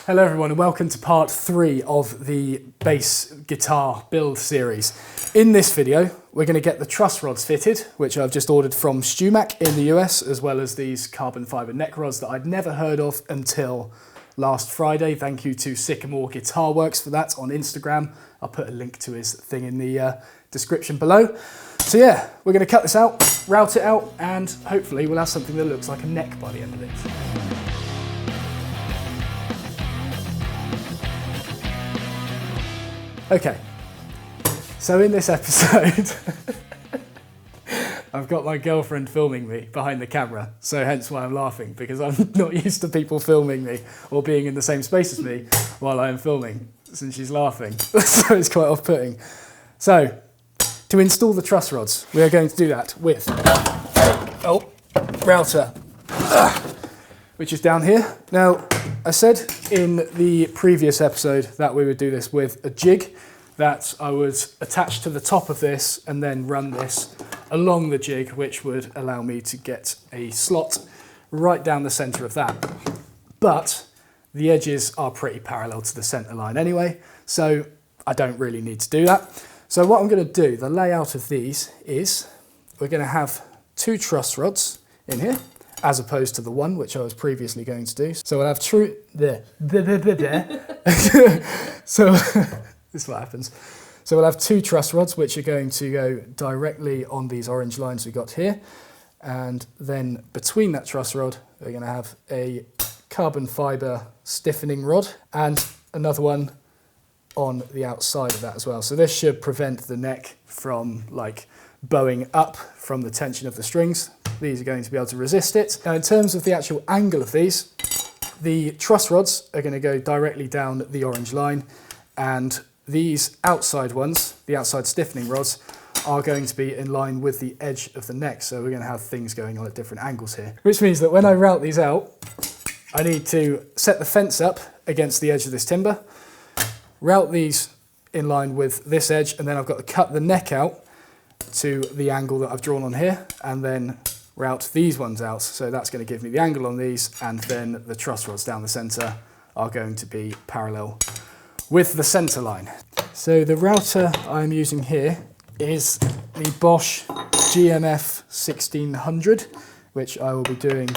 Hello everyone and welcome to part 3 of the bass guitar build series. In this video we're going to get the truss rods fitted, which I've just ordered from StewMac in the US, as well as these carbon fibre neck rods that I'd never heard of until last Friday. Thank you to Sycamore Guitarworks for that on Instagram. I'll put a link to his thing in the description below. So yeah, we're going to cut this out, route it out, and hopefully we'll have something that looks like a neck by the end of it. Okay, so in this episode, I've got my girlfriend filming me behind the camera, so hence why I'm laughing, because I'm not used to people filming me or being in the same space as me while I am filming, since she's laughing, so it's quite off-putting. So, to install the truss rods, we are going to do that with, router, which is down here. Now, I said in the previous episode that we would do this with a jig that I would attach to the top of this and then run this along the jig, which would allow me to get a slot right down the centre of that. But the edges are pretty parallel to the centre line anyway, so I don't really need to do that. So what I'm going to do, the layout of these is we're going to have 2 truss rods in here, as opposed to the one which I was previously going to do. So we'll have So this is what happens. So we'll have 2 truss rods which are going to go directly on these orange lines we got here. And then between that truss rod, we're going to have a carbon fibre stiffening rod and another one on the outside of that as well. So this should prevent the neck from like bowing up from the tension of the strings. These are going to be able to resist it. Now in terms of the actual angle of these, the truss rods are going to go directly down the orange line, and these outside ones, the outside stiffening rods, are going to be in line with the edge of the neck. So we're going to have things going on at different angles here, which means that when I route these out, I need to set the fence up against the edge of this timber, route these in line with this edge, and then I've got to cut the neck out to the angle that I've drawn on here, and then route these ones out. So that's going to give me the angle on these, and then the truss rods down the centre are going to be parallel with the centre line. So the router I'm using here is the Bosch GMF 1600, which I will be doing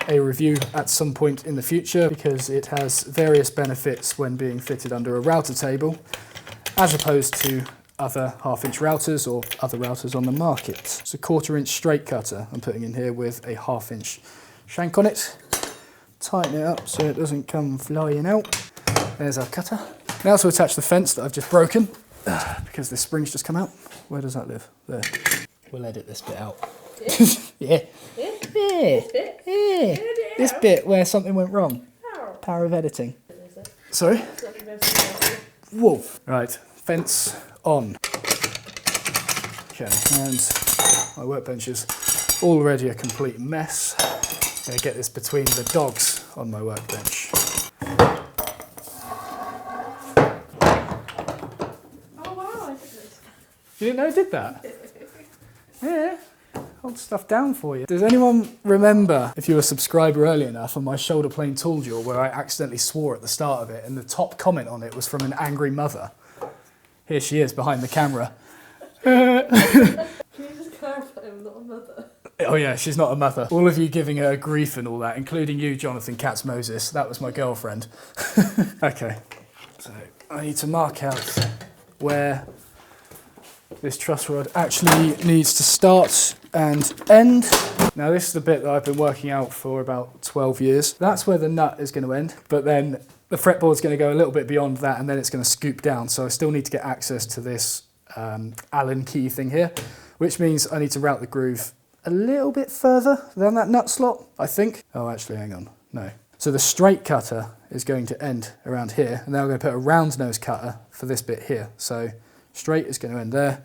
a review at some point in the future, because it has various benefits when being fitted under a router table, as opposed to other half-inch routers or other routers on the market. It's a 1/4-inch straight cutter I'm putting in here with a 1/2-inch shank on it. Tighten it up so it doesn't come flying out. There's our cutter. Now to attach the fence that I've just broken, because the spring's just come out. Where does that live? There. We'll edit this bit out. Yeah. This bit where something went wrong. Power of editing. Sorry? Whoa. Right, fence on. Okay, and my workbench is already a complete mess. I'm going to get this between the dogs on my workbench. Oh wow, I did this. You didn't know I did that? Yeah. Hold stuff down for you. Does anyone remember, if you were a subscriber early enough, on my shoulder plane tool duel where I accidentally swore at the start of it, and the top comment on it was from an angry mother? Here she is behind the camera. Can you just clarify I'm not a mother? Oh yeah, she's not a mother. All of you giving her grief and all that, including you, Jonathan Katz-Moses. That was my girlfriend. Okay, so I need to mark out where this truss rod actually needs to start and end. Now this is the bit that I've been working out for about 12 years. That's where the nut is going to end, but then the fretboard's going to go a little bit beyond that, and then it's going to scoop down. So I still need to get access to this Allen key thing here, which means I need to route the groove a little bit further than that nut slot, I think. Oh, actually, hang on, no. So the straight cutter is going to end around here, and then I'm going to put a round nose cutter for this bit here. So straight is going to end there,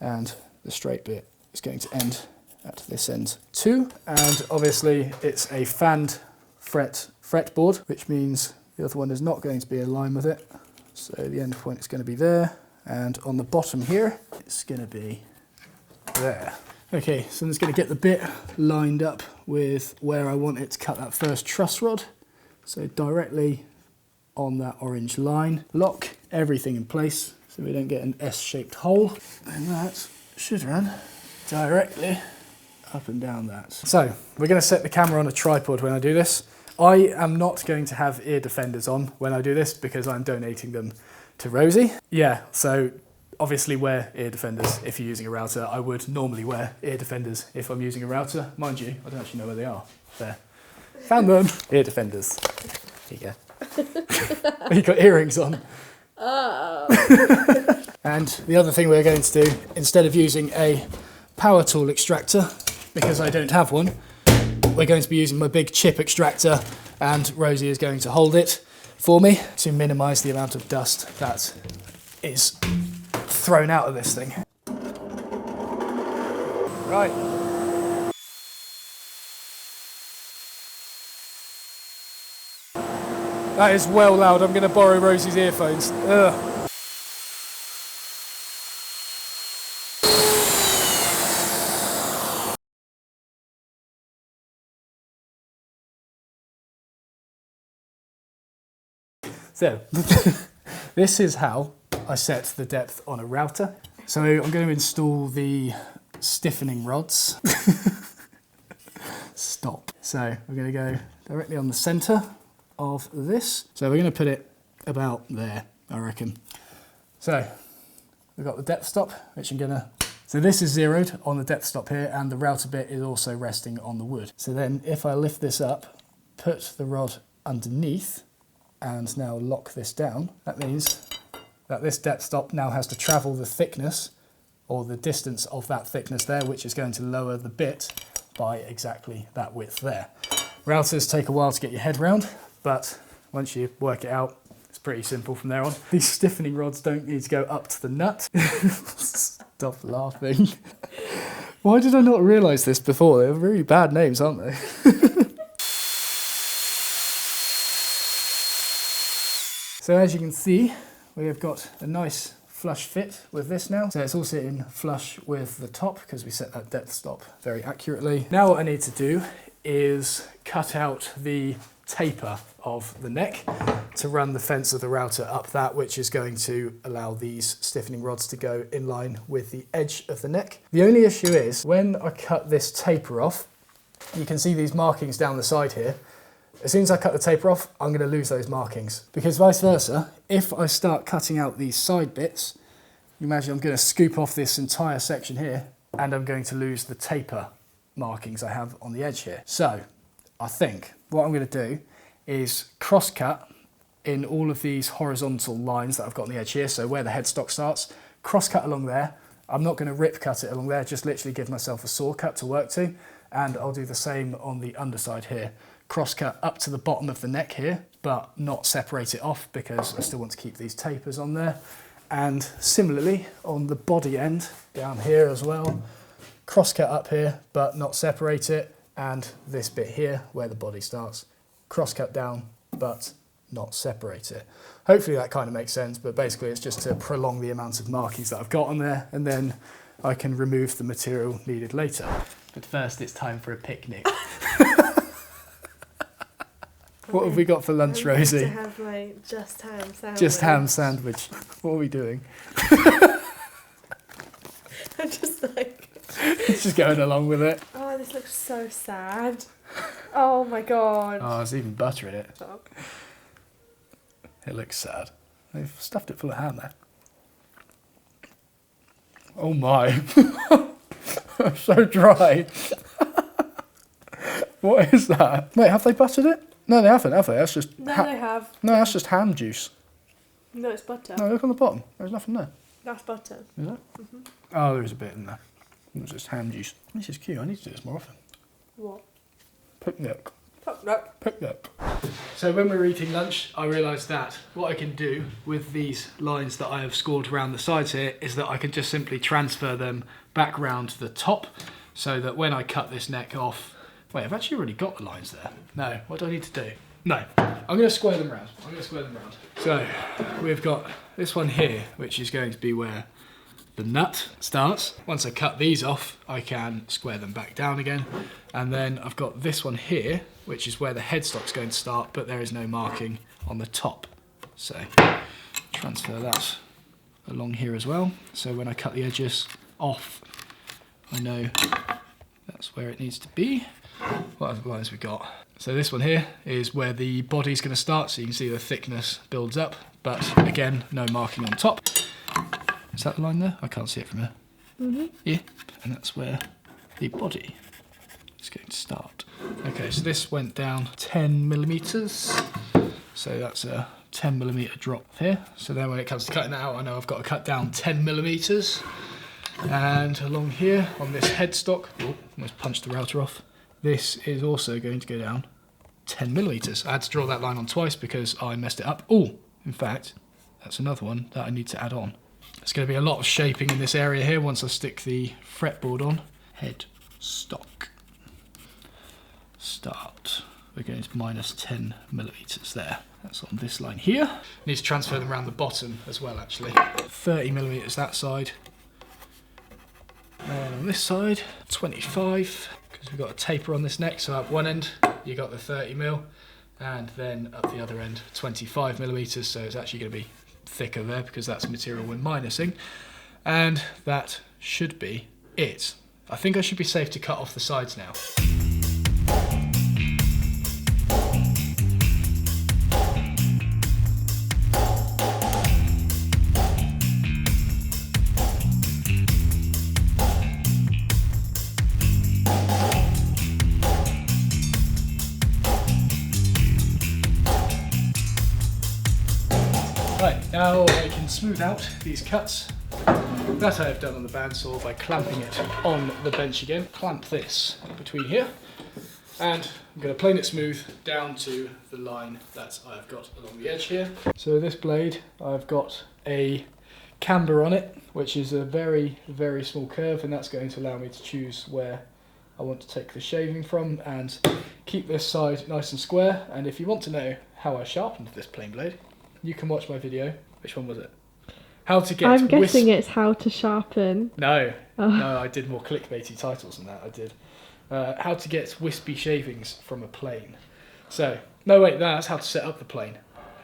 and the straight bit is going to end at this end too. And obviously it's a fanned fretboard, which means the other one is not going to be in line with it. So the end point is going to be there, and on the bottom here, it's going to be there. Okay, so I'm just going to get the bit lined up with where I want it to cut that first truss rod. So directly on that orange line. Lock everything in place so we don't get an S-shaped hole. And that should run directly up and down that. So we're going to set the camera on a tripod when I do this. I am not going to have ear defenders on when I do this because I'm donating them to Rosie. Yeah, so obviously wear ear defenders if you're using a router. I would normally wear ear defenders if I'm using a router. Mind you, I don't actually know where they are. There. Found them. Ear defenders. Here you go. You got earrings on. Oh. And the other thing we're going to do, instead of using a power tool extractor, because I don't have one, we're going to be using my big chip extractor, and Rosie is going to hold it for me to minimise the amount of dust that is thrown out of this thing. Right. That is well loud. I'm going to borrow Rosie's earphones. Ugh. So, this is how I set the depth on a router. So I'm going to install the stiffening rods. Stop. So we're going to go directly on the centre of this. So we're going to put it about there, I reckon. So we've got the depth stop, which I'm going to... So this is zeroed on the depth stop here, and the router bit is also resting on the wood. So then if I lift this up, put the rod underneath, and now lock this down, that means that this depth stop now has to travel the thickness or the distance of that thickness there, which is going to lower the bit by exactly that width there. Routers take a while to get your head round, but once you work it out, it's pretty simple from there on. These stiffening rods don't need to go up to the nut. Stop laughing. Why did I not realise this before? They're really bad names, aren't they? So as you can see, we have got a nice flush fit with this now. So it's all sitting flush with the top because we set that depth stop very accurately. Now what I need to do is cut out the taper of the neck to run the fence of the router up that, which is going to allow these stiffening rods to go in line with the edge of the neck. The only issue is when I cut this taper off, you can see these markings down the side here. As soon as I cut the taper off, I'm going to lose those markings. Because vice versa, if I start cutting out these side bits, you imagine I'm going to scoop off this entire section here, and I'm going to lose the taper markings I have on the edge here. So I think what I'm going to do is cross cut in all of these horizontal lines that I've got on the edge here, so where the headstock starts, cross cut along there. I'm not going to rip cut it along there, just literally give myself a saw cut to work to, and I'll do the same on the underside here. Cross cut up to the bottom of the neck here, but not separate it off because I still want to keep these tapers on there. And similarly on the body end down here as well, cross cut up here, but not separate it. And this bit here where the body starts, cross cut down, but not separate it. Hopefully that kind of makes sense, but basically it's just to prolong the amount of markings that I've got on there, and then I can remove the material needed later. But first it's time for a picnic. What have we got for lunch, Rosie? To have my just ham sandwich. Just ham sandwich. What are we doing? I'm just like... Just going along with it. Oh, this looks so sad. Oh my god. Oh, there's even butter in it. Stop. It looks sad. They've stuffed it full of ham there. Oh my. So dry. What is that? Wait, have they buttered it? No, they haven't, have they? That's just... No, they have. No, that's just ham juice. No, it's butter. No, look on the bottom. There's nothing there. That's butter. Is it? Oh, there is a bit in there. It's just ham juice. This is cute. I need to do this more often. What? Picnic. Picnic. Picnic. So when we were eating lunch, I realised that what I can do with these lines that I have scored around the sides here is that I can just simply transfer them back round to the top, so that when I cut this neck off... Wait, I've actually already got the lines there. No, what do I need to do? No, I'm going to square them round. So we've got this one here, which is going to be where the nut starts. Once I cut these off, I can square them back down again. And then I've got this one here, which is where the headstock's going to start, but there is no marking on the top So transfer that along here as well. So when I cut the edges off, I know that's where it needs to be. What other lines we got? So this one here is where the body's going to start, so you can see the thickness builds up, but again, no marking on top. Is that the line there? I can't see it from here. Mm-hmm. Yeah, and that's where the body is going to start. Okay, so this went down 10 millimeters. So that's a 10 millimeter drop here. So then when it comes to cutting that out, I know I've got to cut down 10 millimeters. And along here on this headstock, oh, almost punched the router off. This is also going to go down 10 millimeters. I had to draw that line on twice because I messed it up. Oh, in fact, that's another one that I need to add on. There's going to be a lot of shaping in this area here once I stick the fretboard on. Headstock. Start. We're going to minus 10 millimeters there. That's on this line here. I need to transfer them around the bottom as well, actually. 30 millimeters that side. And on this side, 25, because we've got a taper on this neck. So at one end, you got the 30 mil, and then at the other end, 25 millimeters. So it's actually going to be thicker there because that's material we're minusing. And that should be it. I think I should be safe to cut off the sides now. Right, now I can smooth out these cuts that I have done on the bandsaw by clamping it on the bench again. Clamp this between here, and I'm going to plane it smooth down to the line that I've got along the edge here. So this blade, I've got a camber on it, which is a very, very small curve, and that's going to allow me to choose where I want to take the shaving from and keep this side nice and square. And if you want to know how I sharpened this plane blade, you can watch my video. Which one was it? How to get... I'm guessing it's how to sharpen. No, no, I did more clickbaity titles than that. I did how to get wispy shavings from a plane. So, no wait, that's how to set up the plane.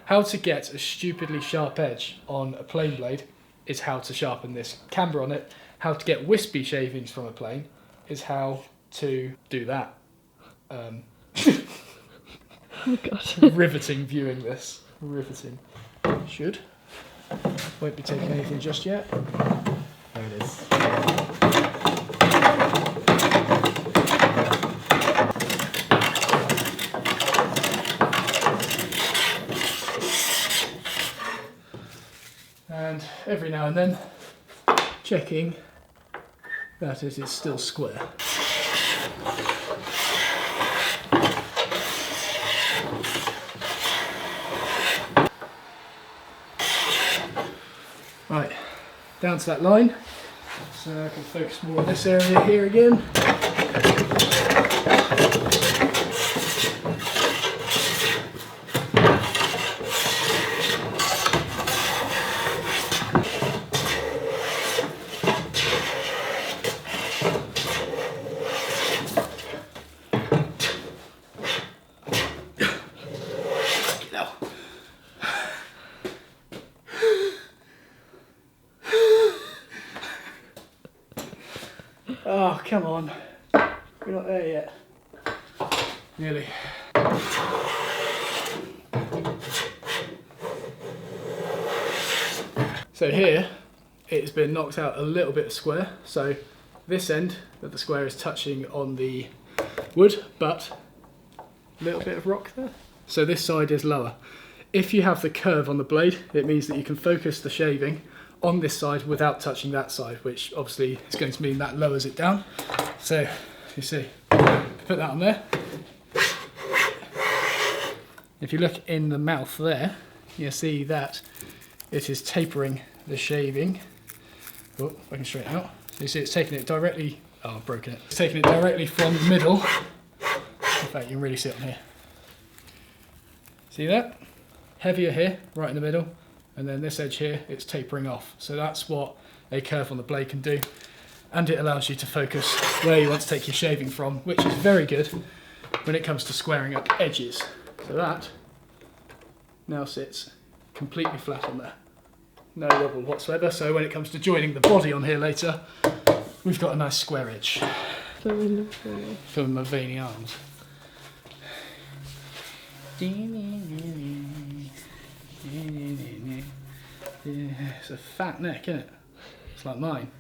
How to get a stupidly sharp edge on a plane blade is how to sharpen this camber on it. How to get wispy shavings from a plane is how to do that. Oh god. Riveting viewing this. Riveting. Should. Won't be taking anything just yet. There it is. And every now and then, checking that it is still square. Right, down to that line, so I can focus more on this area here again. Oh, come on. We're not there yet. Nearly. So here, it's been knocked out a little bit square. So this end of the square is touching on the wood, but a little bit of rock there. So this side is lower. If you have the curve on the blade, it means that you can focus the shaving on this side without touching that side, which obviously is going to mean that lowers it down. So you see, put that on there. If you look in the mouth there, you see that it is tapering the shaving. Oh, if I can straighten out. So you see it's taking it directly, oh I've broken it. It's taking it directly from the middle. In fact, you can really see it on here. See that? Heavier here, right in the middle. And then this edge here, it's tapering off. So that's what a curve on the blade can do. And it allows you to focus where you want to take your shaving from, which is very good when it comes to squaring up edges. So that now sits completely flat on there. No wobble whatsoever, so when it comes to joining the body on here later, we've got a nice square edge. For my veiny arms. It's a fat neck, isn't it? It's like mine.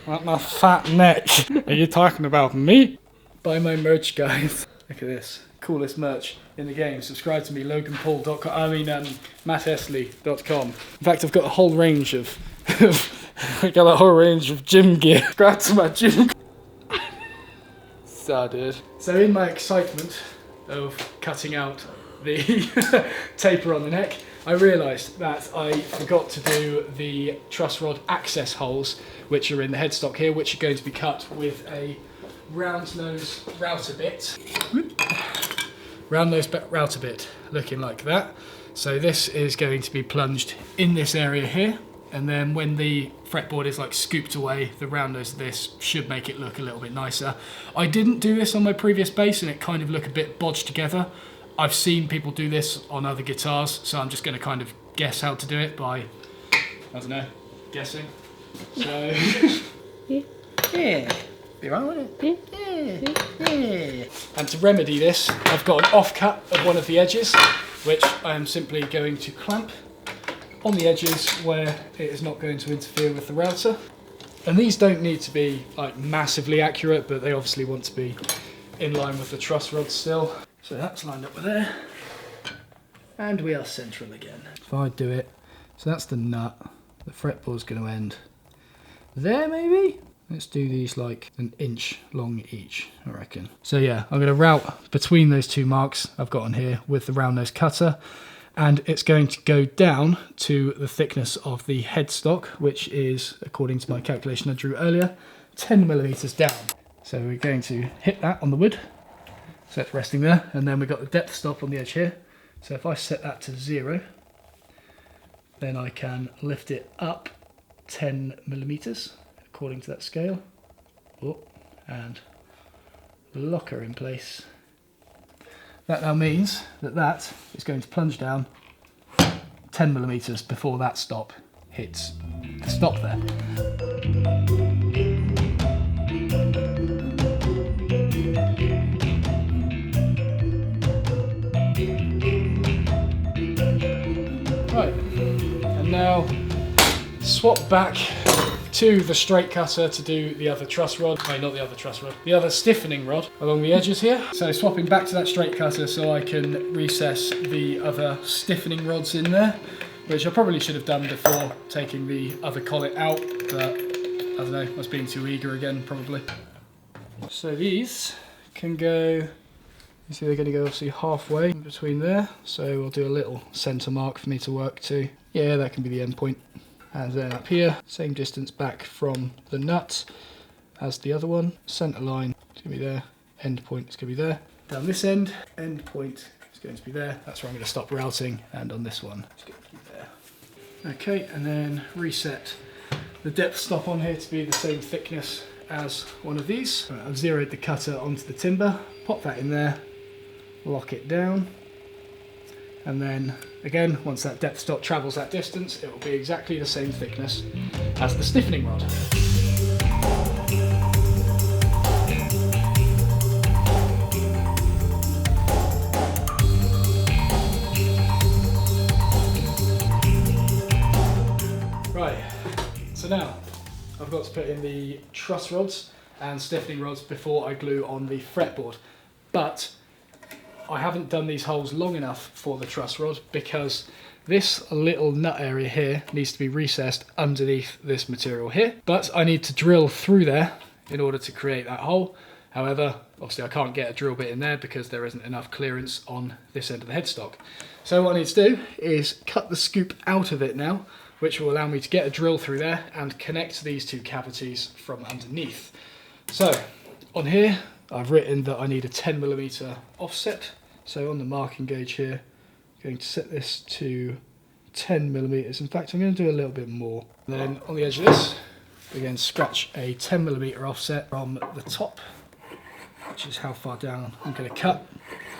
Like my fat neck. Are you talking about me? Buy my merch, guys. Look at this. Coolest merch in the game. Subscribe to me, MattEstlea.com. In fact, I've got a whole range of gym gear. Subscribe to my gym. So, dude. So in my excitement of cutting out the taper on the neck, I realised that I forgot to do the truss rod access holes, which are in the headstock here, which are going to be cut with a round nose router bit. Round nose router bit, looking like that. So this is going to be plunged in this area here, and then when the fretboard is like scooped away, the round nose of this should make it look a little bit nicer. I didn't do this on my previous bass and it kind of looked a bit bodged together. I've seen people do this on other guitars, so I'm just going to kind of guess how to do it by, I don't know, guessing. So, yeah, be right with it. Yeah. And to remedy this, I've got an offcut of one of the edges, which I am simply going to clamp on the edges where it is not going to interfere with the router. And these don't need to be like massively accurate, but they obviously want to be in line with the truss rod still. So that's lined up with there. And we are central again. If I do it, so that's the nut. The fretboard's going to end there maybe? Let's do these like an inch long each, I reckon. So yeah, I'm going to route between those two marks I've got on here with the round nose cutter. And it's going to go down to the thickness of the headstock, which is, according to my calculation I drew earlier, 10mm down. So we're going to hit that on the wood. So it's resting there, and then we've got the depth stop on the edge here. So if I set that to 0, then I can lift it up 10mm according to that scale. Oh, and lock her in place. That now means that that is going to plunge down 10mm before that stop hits the stop there. Right, and now swap back to the straight cutter to do the other truss rod. Wait, not the other truss rod, the other stiffening rod along the edges here. So swapping back to that straight cutter so I can recess the other stiffening rods in there, which I probably should have done before taking the other collet out, but I don't know, I was being too eager again probably. So these can go, you see they're going to go obviously halfway in between there, so we'll do a little centre mark for me to work to. Yeah, that can be the end point. And then up here, same distance back from the nut as the other one. Centre line is going to be there, end point is going to be there. Down this end point is going to be there. That's where I'm going to stop routing, and on this one, it's going to be there. Okay, and then reset the depth stop on here to be the same thickness as one of these. Right, I've zeroed the cutter onto the timber, pop that in there, lock it down, and then again, once that depth stop travels that distance, it will be exactly the same thickness as the stiffening rod. Right, so now I've got to put in the truss rods and stiffening rods before I glue on the fretboard. But I haven't done these holes long enough for the truss rod because this little nut area here needs to be recessed underneath this material here. But I need to drill through there in order to create that hole. However, obviously I can't get a drill bit in there because there isn't enough clearance on this end of the headstock. So what I need to do is cut the scoop out of it now, which will allow me to get a drill through there and connect these two cavities from underneath. So on here, I've written that I need a 10mm offset. So on the marking gauge here, I'm going to set this to 10mm. In fact, I'm going to do a little bit more. Then on the edge of this, again, scratch a 10mm offset from the top, which is how far down I'm going to cut.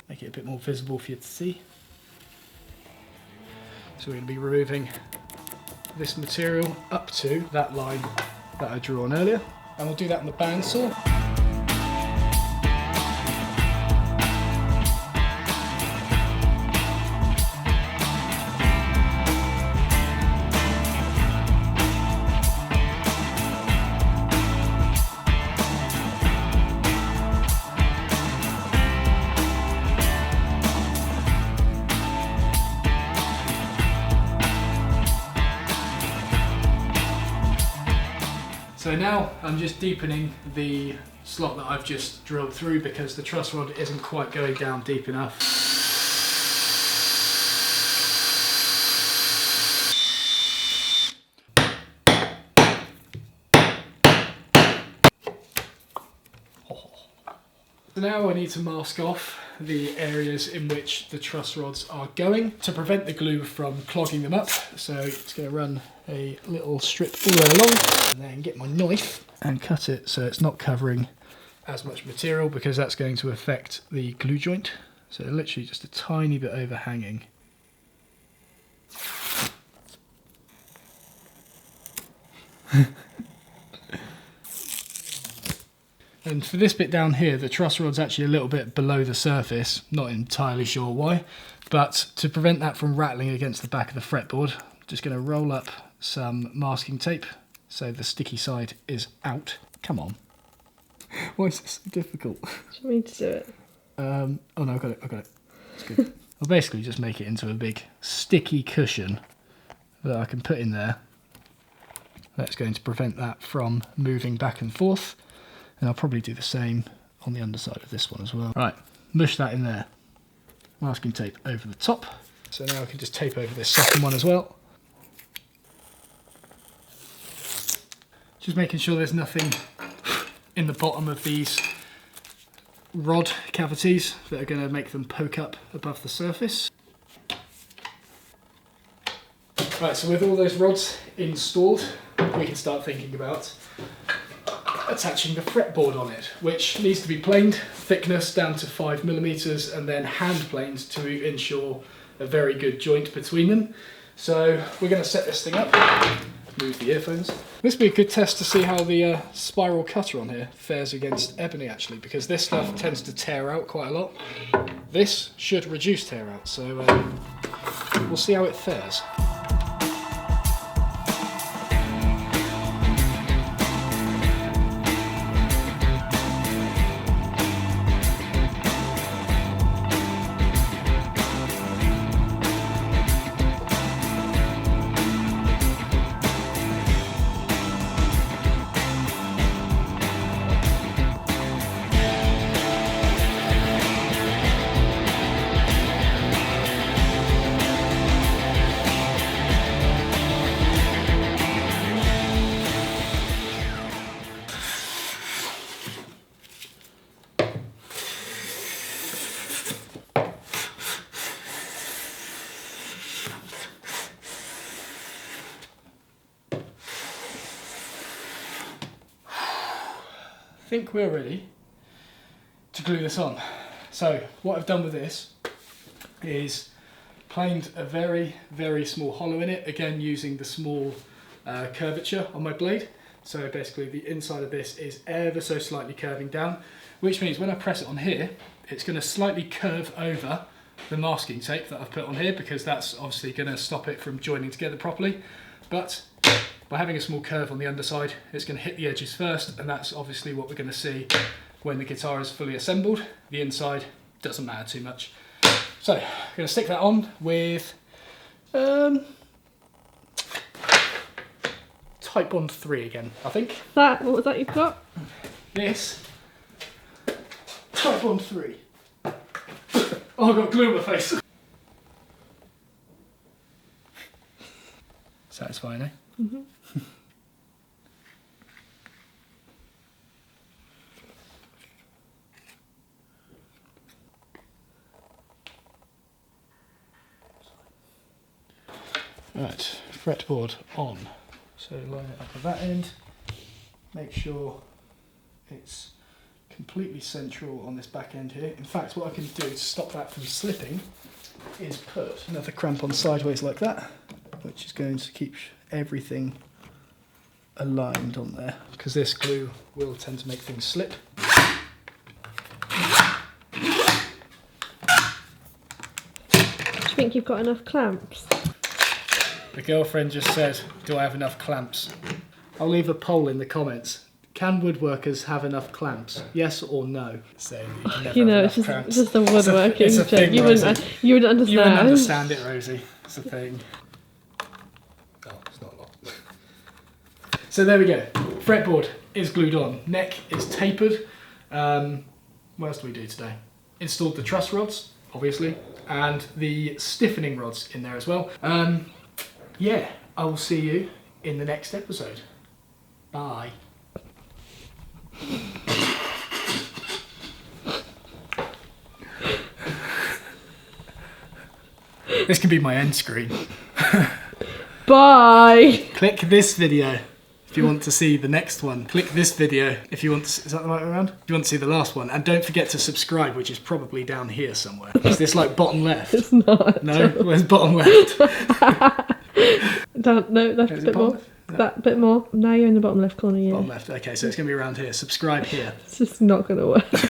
Make it a bit more visible for you to see. So we're going to be removing this material up to that line that I drew on earlier. And we'll do that on the bandsaw. So now I'm just deepening the slot that I've just drilled through because the truss rod isn't quite going down deep enough. So now I need to mask off the areas in which the truss rods are going to prevent the glue from clogging them up. So it's going to run a little strip all the way along and then get my knife and cut it so it's not covering as much material because that's going to affect the glue joint. So literally just a tiny bit overhanging. And for this bit down here, the truss rod's actually a little bit below the surface, not entirely sure why, but to prevent that from rattling against the back of the fretboard, I'm just going to roll up some masking tape so the sticky side is out. Come on. Why is this so difficult? Do you want me to do it? Oh no, I've got it. It's good. I'll basically just make it into a big sticky cushion that I can put in there. That's going to prevent that from moving back and forth. And I'll probably do the same on the underside of this one as well. Right, mush that in there. Masking tape over the top. So now I can just tape over this second one as well. Just making sure there's nothing in the bottom of these rod cavities that are going to make them poke up above the surface. Right, so with all those rods installed, we can start thinking about attaching the fretboard on it, which needs to be planed, thickness down to 5mm, and then hand planed to ensure a very good joint between them. So we're going to set this thing up, move the earphones. This would be a good test to see how the spiral cutter on here fares against ebony actually, because this stuff tends to tear out quite a lot. This should reduce tear out, so we'll see how it fares. I think we're ready to glue this on. So what I've done with this is planed a very, very small hollow in it, again using the small curvature on my blade. So basically the inside of this is ever so slightly curving down, which means when I press it on here, it's going to slightly curve over the masking tape that I've put on here, because that's obviously going to stop it from joining together properly. But by having a small curve on the underside, it's going to hit the edges first, and that's obviously what we're going to see when the guitar is fully assembled. The inside doesn't matter too much. So I'm going to stick that on with Type Bond 3 again, I think. What was that you've got? This Type Bond 3. Oh, I've got glue on my face. Satisfying, eh? Mm-hmm. Right, fretboard on. So line it up at that end. Make sure it's completely central on this back end here. In fact, what I can do to stop that from slipping is put another cramp on sideways like that, which is going to keep everything aligned on there, because this glue will tend to make things slip. Do you think you've got enough clamps? The girlfriend just said, do I have enough clamps? I'll leave a poll in the comments. Can woodworkers have enough clamps? Yes or no? Saying that you can never You know, have it's enough clamps. just a woodworking it's a joke. thing, You Rosie. wouldn't understand. You wouldn't understand it, Rosie. It's a thing. Oh, it's not a lot. So there we go. Fretboard is glued on. Neck is tapered. What else do we do today? Installed the truss rods, obviously, and the stiffening rods in there as well. Yeah, I will see you in the next episode. Bye. This can be my end screen. Bye. Click this video if you want to see the next one. Click this video if you want to, is that the right way around? If you want to see the last one. And don't forget to subscribe, which is probably down here somewhere. Is this like bottom left? It's not. No? Where's bottom left? No, left a Is it bit bottom more. left? No. That bit more. Now you're in the bottom left corner, yeah. Bottom left. Okay, so it's going to be around here. Subscribe here. It's just not going to work.